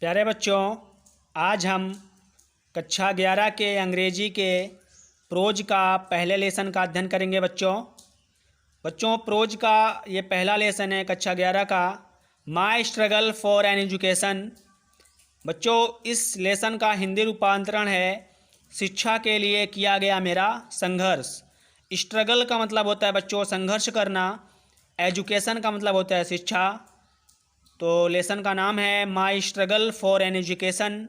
प्यारे बच्चों, आज हम कक्षा 11 के अंग्रेजी के प्रोज का पहले लेसन का अध्ययन करेंगे। बच्चों प्रोज का ये पहला लेसन है कक्षा 11 का, माई स्ट्रगल फॉर एन एजुकेशन। बच्चों इस लेसन का हिंदी रूपांतरण है शिक्षा के लिए किया गया मेरा संघर्ष। स्ट्रगल का मतलब होता है बच्चों संघर्ष करना, एजुकेशन का मतलब होता है शिक्षा। तो लेसन का नाम है माई स्ट्रगल फॉर एन एजुकेशन,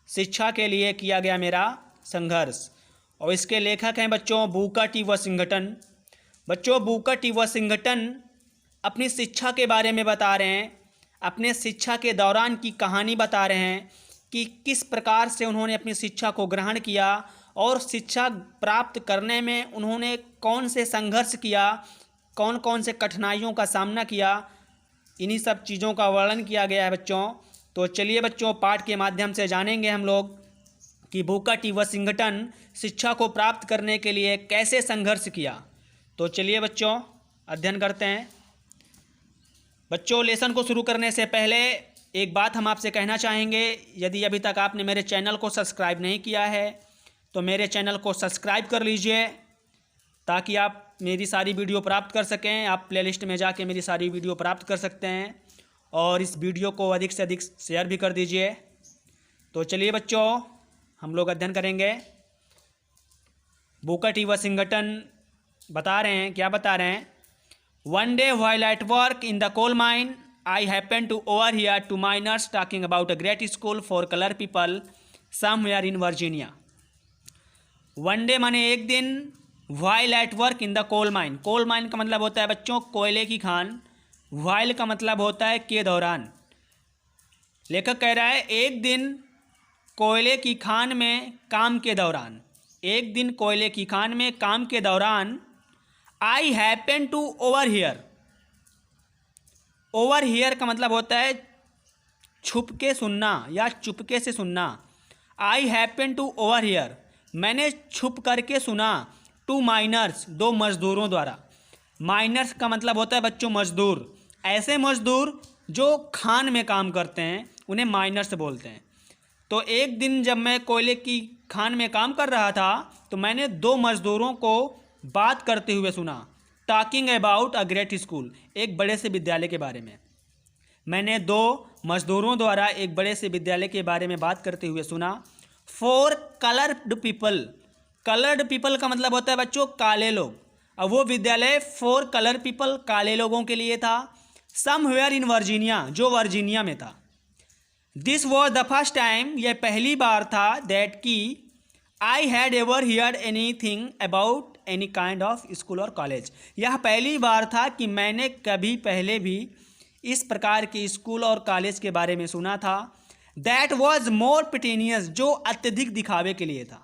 शिक्षा के लिए किया गया मेरा संघर्ष। और इसके लेखक हैं बच्चों बुकर टी वशिंगटन। बच्चों बुकर टी वशिंगटन अपनी शिक्षा के बारे में बता रहे हैं, अपने शिक्षा के दौरान की कहानी बता रहे हैं कि किस प्रकार से उन्होंने अपनी शिक्षा को ग्रहण किया और शिक्षा प्राप्त करने में उन्होंने कौन से संघर्ष किया, कौन कौन से कठिनाइयों का सामना किया, इन्हीं सब चीज़ों का वर्णन किया गया है बच्चों। तो चलिए बच्चों पाठ के माध्यम से जानेंगे हम लोग कि बुकर टी वशिंगटन शिक्षा को प्राप्त करने के लिए कैसे संघर्ष किया। तो चलिए बच्चों अध्ययन करते हैं। बच्चों लेसन को शुरू करने से पहले एक बात हम आपसे कहना चाहेंगे, यदि अभी तक आपने मेरे चैनल को सब्सक्राइब नहीं किया है तो मेरे चैनल को सब्सक्राइब कर लीजिए ताकि आप मेरी सारी वीडियो प्राप्त कर सकें। आप प्लेलिस्ट में जाके मेरी सारी वीडियो प्राप्त कर सकते हैं और इस वीडियो को अधिक से अधिक शेयर भी कर दीजिए। तो चलिए बच्चों हम लोग अध्ययन करेंगे। बुकर टी वशिंगटन बता रहे हैं, क्या बता रहे हैं, one day while at work in the coal mine I happen to overhear two miners talking about a great school for colour people somewhere in Virginia. One day माने एक दिन, while at work in the coal mine, coal mine का मतलब होता है बच्चों कोयले की खान, वाइल का मतलब होता है के दौरान। लेखक कह रहा है एक दिन कोयले की खान में काम के दौरान, एक दिन कोयले की खान में काम के दौरान आई हैपन टू ओवरहियर। ओवरहियर का मतलब होता है छुप के सुनना या चुपके से सुनना। आई हैपन टू ओवरहियर, मैंने छुप करके सुना, टू माइनर्स, दो मजदूरों द्वारा। माइनर्स का मतलब होता है बच्चों मजदूर, ऐसे मजदूर जो खान में काम करते हैं उन्हें माइनर्स बोलते हैं। तो एक दिन जब मैं कोयले की खान में काम कर रहा था तो मैंने दो मजदूरों को बात करते हुए सुना, talking about a great school, एक बड़े से विद्यालय के बारे में। मैंने दो मजदूरों द्वारा एक बड़े से विद्यालय के बारे में बात करते हुए सुना। For coloured people, coloured people का मतलब होता है बच्चों काले लोग। अब वो विद्यालय फॉर कलर पीपल, काले लोगों के लिए था। समवेयर इन वर्जीनिया, जो वर्जीनिया में था। This was the first time, यह पहली बार था, दैट की I had ever heard any thing about any kind of school और कॉलेज। यह पहली बार था कि मैंने कभी पहले भी इस प्रकार के स्कूल और कॉलेज के बारे में सुना था। दैट वॉज मोर पिटेनियस, जो अत्यधिक दिखावे के लिए था,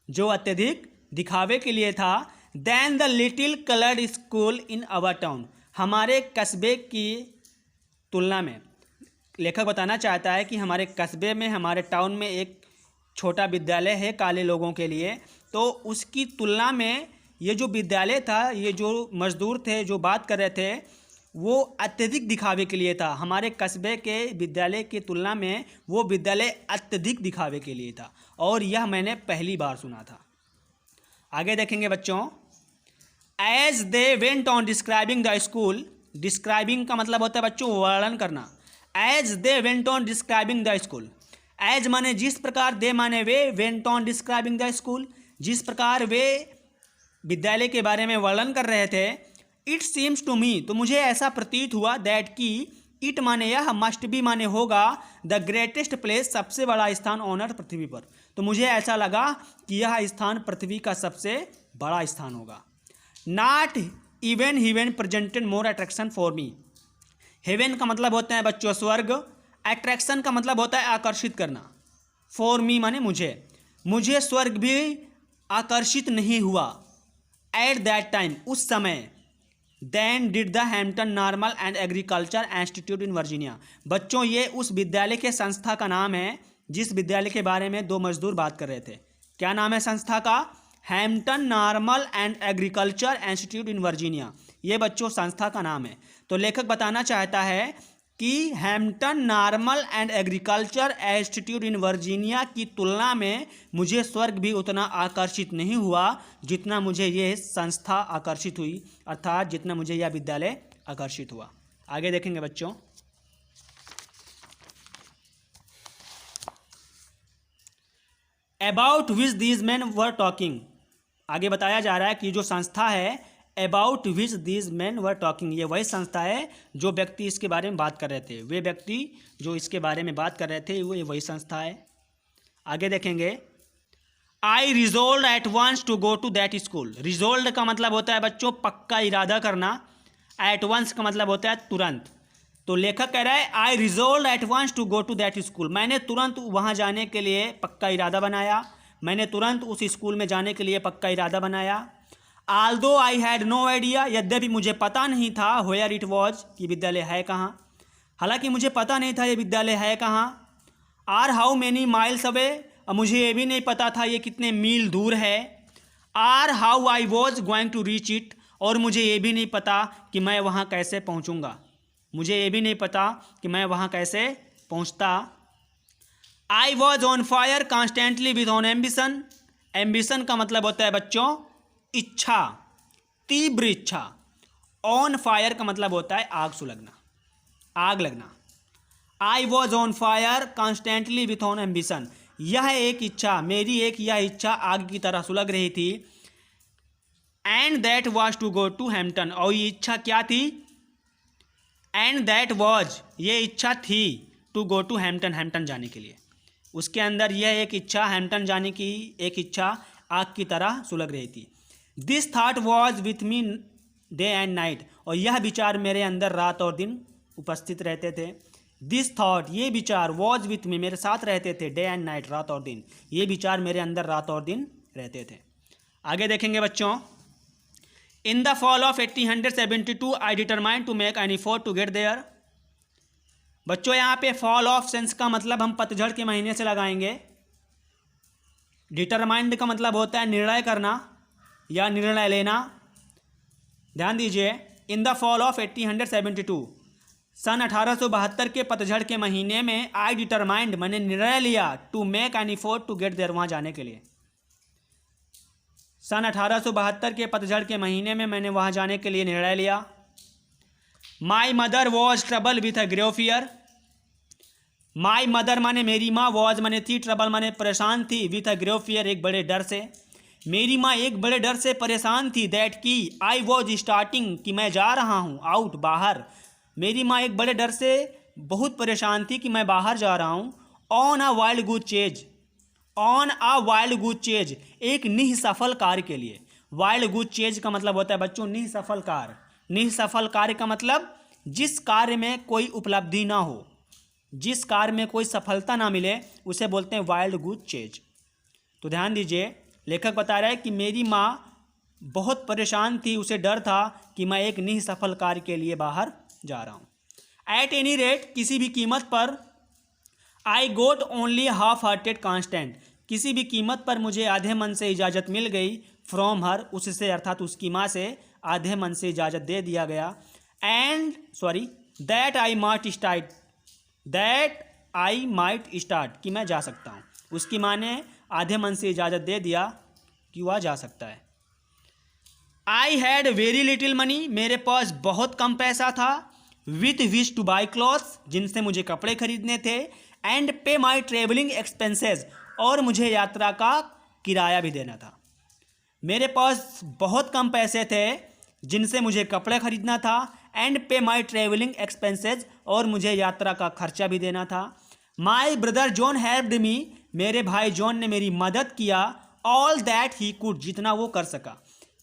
जो अत्यधिक दिखावे के लिए था। Than the little coloured school in our town, हमारे कस्बे की तुलना में। लेखक बताना चाहता है कि हमारे कस्बे में, हमारे टाउन में एक छोटा विद्यालय है काले लोगों के लिए, तो उसकी तुलना में ये जो विद्यालय था, ये जो मजदूर थे जो बात कर रहे थे, वो अत्यधिक दिखावे के लिए था। हमारे कस्बे के विद्यालय की तुलना में वो विद्यालय अत्यधिक दिखावे के लिए था और यह मैंने पहली बार सुना था। आगे देखेंगे बच्चों, as they went on describing the school, describing का मतलब होता है बच्चों वर्णन करना। As they went on describing the school, as माने जिस प्रकार, दे माने वे, went on describing the school, जिस प्रकार वे विद्यालय के बारे में वर्णन कर रहे थे। इट सीम्स टू मी, तो मुझे ऐसा प्रतीत हुआ, दैट की इट माने यह, मस्ट बी माने होगा, द ग्रेटेस्ट प्लेस, सबसे बड़ा स्थान ऑन अर्थ, पृथ्वी पर। तो मुझे ऐसा लगा कि यह स्थान पृथ्वी का सबसे बड़ा स्थान होगा। Not even heaven presented more attraction for me, heaven का मतलब होता है बच्चों स्वर्ग, अट्रैक्शन का मतलब होता है आकर्षित करना। फॉर मी माने मुझे स्वर्ग भी आकर्षित नहीं हुआ। एट दैट टाइम, उस समय। Then did the Hampton normal and agriculture institute in Virginia, बच्चों ये उस विद्यालय के संस्था का नाम है जिस विद्यालय के बारे में दो मजदूर बात कर रहे थे। क्या नाम है संस्था का? Hampton normal and agriculture institute in Virginia, ये बच्चों संस्था का नाम है। तो लेखक बताना चाहता है कि Hampton normal and agriculture institute in Virginia की तुलना में मुझे स्वर्ग भी उतना आकर्षित नहीं हुआ जितना मुझे ये संस्था आकर्षित हुई, अर्थात जितना मुझे यह विद्यालय आकर्षित हुआ। आगे देखेंगे बच्चों। About which these man were talking, आगे बताया जा रहा है कि जो संस्था है about which these man were talking, ये वही संस्था है जो व्यक्ति इसके बारे में बात कर रहे थे, वे व्यक्ति जो इसके बारे में बात कर रहे थे वो ये वही संस्था है। आगे देखेंगे। I resolve at once to go to that school. Resolve का मतलब होता है बच्चों पक्का इरादा करना, एट वंस का मतलब होता है तुरंत। तो लेखक कह रहा है I resolve at once to go to that school, मैंने तुरंत वहाँ जाने के लिए पक्का इरादा बनाया, मैंने तुरंत उस स्कूल में जाने के लिए पक्का इरादा बनाया। Although I had no idea, यद्यपि मुझे पता नहीं था वेयर इट वॉज, कि विद्यालय है कहाँ, हालांकि मुझे पता नहीं था ये विद्यालय है कहाँ। Or how many miles away, और मुझे ये भी नहीं पता था ये कितने मील दूर है। Or how I was going to reach it, और मुझे ये भी नहीं पता कि मैं वहाँ कैसे पहुँचूँगा, मुझे ये भी नहीं पता कि मैं वहाँ कैसे पहुँचता। I was on fire constantly with on ambition, ambition का मतलब होता है बच्चों इच्छा, तीव्र इच्छा। ऑन फायर का मतलब होता है आग सुलगना, आग लगना। I was on fire constantly with on ambition, यह एक इच्छा, मेरी एक यह इच्छा आग की तरह सुलग रही थी। And that was to go to Hampton, और ये इच्छा क्या थी, एंड दैट वॉज, ये इच्छा थी, to go to Hampton, Hampton जाने के लिए। उसके अंदर यह एक इच्छा, हैम्पटन जाने की एक इच्छा आग की तरह सुलग रही थी। This that was with me day and night, और यह विचार मेरे अंदर रात और दिन उपस्थित रहते थे। दिस थॉट, ये विचार, वॉज विथ मी, मेरे साथ रहते थे, डे एंड नाइट, रात और दिन, ये विचार मेरे अंदर रात और दिन रहते थे। आगे देखेंगे बच्चों। In the fall of 1872 I determined to make an effort to get there. बच्चों यहाँ पे फॉल ऑफ सेंस का मतलब हम पतझड़ के महीने से लगाएंगे। डिटरमाइंड का मतलब होता है निर्णय करना या निर्णय लेना। ध्यान दीजिए। इन द फॉल ऑफ 1872, सन 1872 के पतझड़ के महीने में आई डिटरमाइंड, मैंने निर्णय लिया, to make an effort to get there, वहाँ जाने के लिए। सन 1872 के पतझड़ के महीने में मैंने वहाँ जाने के लिए निर्णय लिया। My mother was trouble with a grave fear, my mother माने मेरी माँ, वॉज माने थी, ट्रबल माने परेशान थी, विथ अ ग्रेव फियर एक बड़े डर से। मेरी माँ एक बड़े डर से परेशान थी, दैट की आई वॉज स्टार्टिंग, कि मैं जा रहा हूँ, आउट बाहर। मेरी माँ एक बड़े डर से बहुत परेशान थी कि मैं बाहर जा रहा हूँ। On a wild goose chase, on a wild goose chase, एक निःसफल कार्य के लिए। वाइल्ड गूज चेज का मतलब होता है बच्चों निःसफल कार्य। निःसफल कार्य का मतलब जिस कार्य में कोई उपलब्धि ना हो, जिस कार्य में कोई सफलता ना मिले, उसे बोलते हैं वाइल्ड गूज चेज। तो ध्यान दीजिए, लेखक बता रहा है कि मेरी माँ बहुत परेशान थी, उसे डर था कि मैं एक निःसफल कार्य के लिए बाहर जा रहा हूँ। एट एनी रेट, किसी भी कीमत पर। आई गोट ओनली हाफ हार्टेड कॉन्स्टेंट, किसी भी कीमत पर मुझे आधे मन से इजाज़त मिल गई। फ्रॉम हर, उससे अर्थात उसकी माँ से आधे मन से इजाज़त दे दिया गया। And sorry that I might start, that I might start, कि मैं जा सकता हूँ। उसकी माँ ने आधे मन से इजाज़त दे दिया कि वह जा सकता है। I had very little money, मेरे पास बहुत कम पैसा था। With wish two by clothes, जिनसे मुझे कपड़े खरीदने थे। एंड पे माई ट्रेवलिंग एक्सपेंसेस, और मुझे यात्रा का किराया भी देना था। मेरे पास बहुत कम पैसे थे जिनसे मुझे कपड़े खरीदना था। एंड पे माई ट्रेवलिंग एक्सपेंसेस, और मुझे यात्रा का खर्चा भी देना था। My brother John helped me, मेरे भाई जॉन ने मेरी मदद किया। ऑल दैट ही कुड, जितना वो कर सका।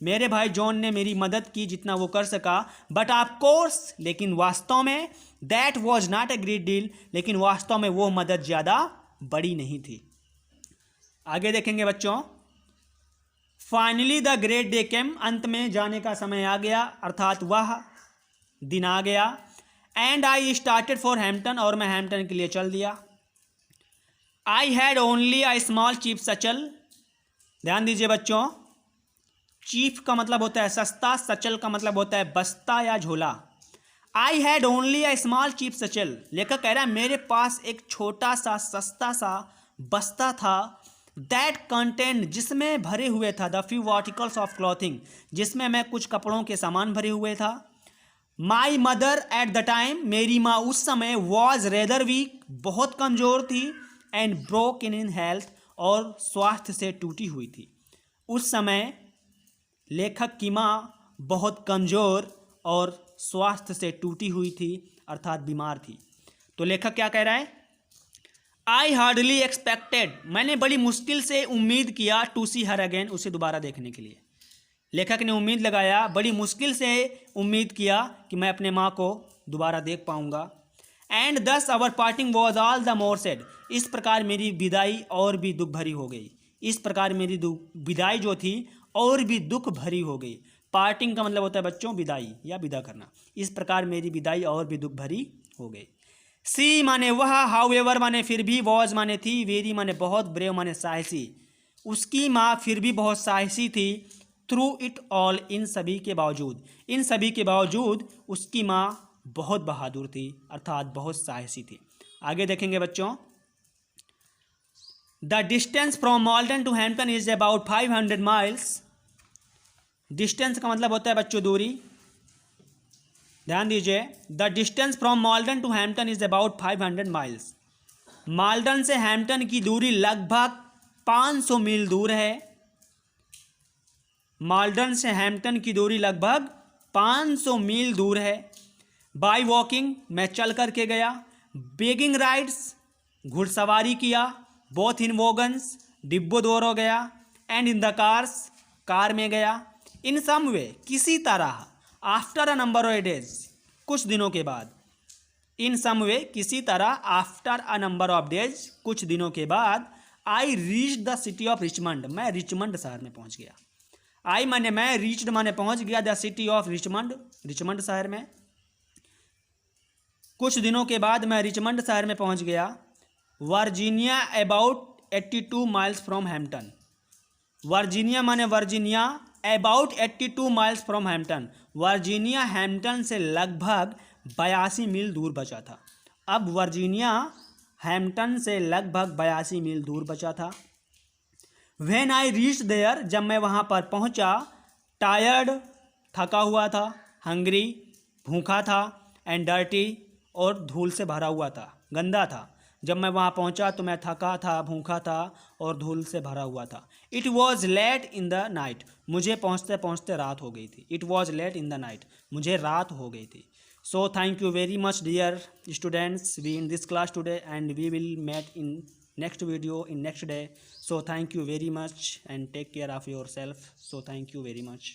मेरे भाई जॉन ने मेरी मदद की जितना वो कर सका। बट ऑफ कोर्स, लेकिन वास्तव में, that was not a great deal, लेकिन वास्तव में वो मदद ज़्यादा बड़ी नहीं थी। आगे देखेंगे बच्चों। फाइनली द ग्रेट डे केम, अंत में जाने का समय आ गया, अर्थात वह दिन आ गया। And I started for Hampton, और मैं हैम्पटन के लिए चल दिया। I had only a small cheap satchel, ध्यान दीजिए बच्चों, चीफ का मतलब होता है सस्ता, सचल का मतलब होता है बस्ता या झोला। I had only a small cheap satchel, लेखक कह रहा है मेरे पास एक छोटा सा सस्ता सा बस्ता था, दैट कंटेंट जिसमें भरे हुए था, the few articles of clothing जिसमें मैं कुछ कपड़ों के सामान भरे हुए था। My mother at the time, मेरी माँ उस समय, वॉज रेदर वीक, बहुत कमज़ोर थी, एंड ब्रोक इन हेल्थ, और स्वास्थ्य से टूटी हुई थी। उस समय लेखक की माँ बहुत कमज़ोर और स्वास्थ्य से टूटी हुई थी, अर्थात बीमार थी। तो लेखक क्या कह रहा है, आई हार्डली एक्सपेक्टेड, मैंने बड़ी मुश्किल से उम्मीद किया, टू सी हर अगेन, उसे दोबारा देखने के लिए। लेखक ने उम्मीद लगाया, बड़ी मुश्किल से उम्मीद किया कि मैं अपने माँ को दोबारा देख पाऊंगा। And this our parting was all the more sad, इस प्रकार मेरी विदाई और भी दुख भरी हो गई। इस प्रकार मेरी विदाई जो थी और भी दुख भरी हो गई। पार्टिंग का मतलब होता है बच्चों विदाई या विदा करना। इस प्रकार मेरी विदाई और भी दुख भरी हो गई। सी माने वह, हाउ एवर माने फिर भी, वॉज माने थी, वेरी माने बहुत, ब्रेव माने साहसी। उसकी माँ फिर भी बहुत साहसी थी, थ्रू इट ऑल, इन सभी के बावजूद, इन सभी के बावजूद उसकी माँ बहुत बहादुर थी, अर्थात बहुत साहसी थी। आगे देखेंगे बच्चों, the distance from Malton to Hampton is about 500 miles. Distance का मतलब होता है बच्चों दूरी, ध्यान दीजिए। The distance from Malton to Hampton is about 500 miles. Malton से हैम्पटन की दूरी लगभग 500 मील दूर है। माल्टन से हैम्पटन की दूरी लगभग 500 मील दूर है। बाय वॉकिंग, मैं चल करके गया। बेगिंग राइड्स, घुड़सवारी किया। बोथ इन वोगन्स, डिब्बो दोर हो गया। And in the cars, car में गया। इन सम वे, किसी तरह। After a number of days, कुछ दिनों के बाद। इन सम वे, किसी तरह। After a number of days, कुछ दिनों के बाद। I reach the city of Richmond, मैं रिचमंड शहर में पहुंच गया। आई माने मैं, रीच्ड माने पहुंच गया, the city of Richmond, Richmond शहर में। कुछ दिनों के बाद मैं रिचमंड शहर में पहुंच गया। Virginia about 82 miles from Hampton. Virginia माने Virginia, about 82 miles from Hampton. Virginia Hampton से लगभग 82 मील दूर बचा था। अब वर्जीनिया हैम्पटन से लगभग 82 मील दूर बचा था। व्हेन आई रीच देयर, जब मैं वहाँ पर पहुँचा। टायर्ड, थका हुआ था। हंग्री, भूखा था। एंड डर्टी, और धूल से भरा हुआ था, गंदा था। जब मैं वहाँ पहुँचा तो मैं थका था, भूखा था और धूल से भरा हुआ था। It was late in the night, मुझे पहुँचते पहुँचते रात हो गई थी। It was late in the night, मुझे रात हो गई थी। So thank you very much dear students, we in this class today and we will met in next video in next day. So thank you very much and take care of yourself. So thank you very much.